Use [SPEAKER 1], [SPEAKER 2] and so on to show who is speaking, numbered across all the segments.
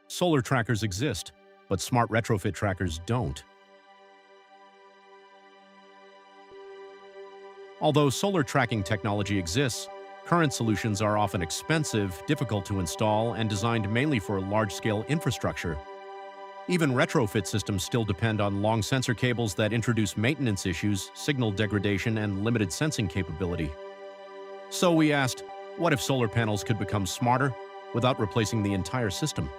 [SPEAKER 1] Solar trackers exist, but smart retrofit trackers don't. Although solar tracking technology exists, current solutions are often expensive, difficult to install, and designed mainly for large-scale infrastructure. Even retrofit systems still depend on long sensor cables that introduce maintenance issues, signal degradation, and limited sensing capability. So we asked, what if solar panels could become smarter without replacing the entire system?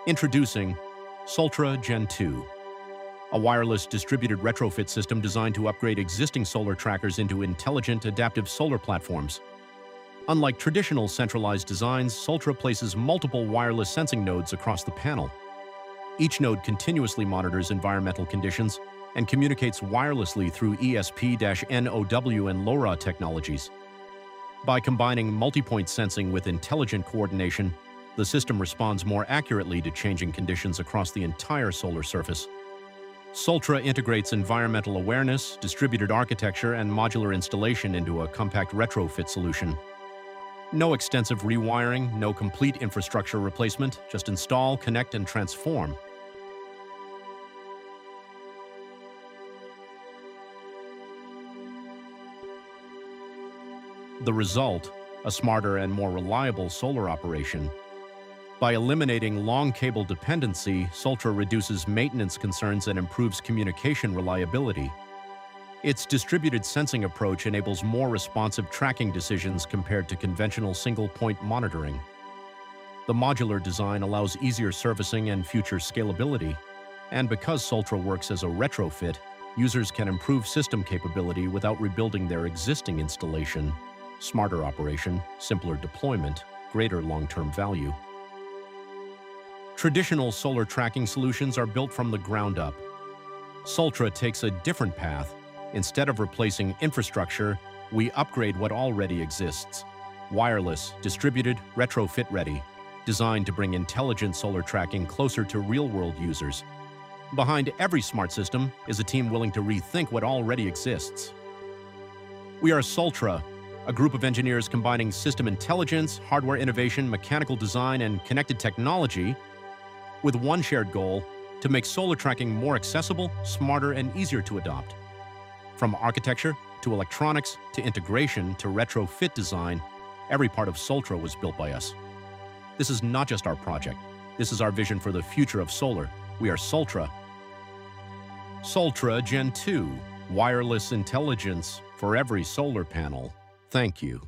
[SPEAKER 1] Introducing Soltra Gen 2, a wireless distributed retrofit system designed to upgrade existing solar trackers into intelligent, adaptive solar platforms. Unlike traditional centralized designs, Soltra places multiple wireless sensing nodes across the panel. Each node continuously monitors environmental conditions and communicates wirelessly through ESP-NOW and LoRa technologies. By combining multi-point sensing with intelligent coordination, the system responds more accurately to changing conditions across the entire solar surface. Soltra integrates environmental awareness, distributed architecture, and modular installation into a compact retrofit solution. No extensive rewiring, no complete infrastructure replacement, just install, connect, and transform. The result, a smarter and more reliable solar operation. By eliminating long cable dependency, Soltra reduces maintenance concerns and improves communication reliability. Its distributed sensing approach enables more responsive tracking decisions compared to conventional single-point monitoring. The modular design allows easier servicing and future scalability. And because Soltra works as a retrofit, users can improve system capability without rebuilding their existing installation. Smarter operation, simpler deployment, greater long-term value. Traditional solar tracking solutions are built from the ground up. Soltra takes a different path. Instead of replacing infrastructure, we upgrade what already exists. Wireless, distributed, retrofit-ready, designed to bring intelligent solar tracking closer to real-world users. Behind every smart system is a team willing to rethink what already exists. We are Soltra, a group of engineers combining system intelligence, hardware innovation, mechanical design, and connected technology with one shared goal: to make solar tracking more accessible, smarter, and easier to adopt. From architecture to electronics to integration to retrofit design, every part of Soltra was built by us. This is not just our project. This is our vision for the future of solar. We are Soltra. Soltra Gen 2, wireless intelligence for every solar panel. Thank you.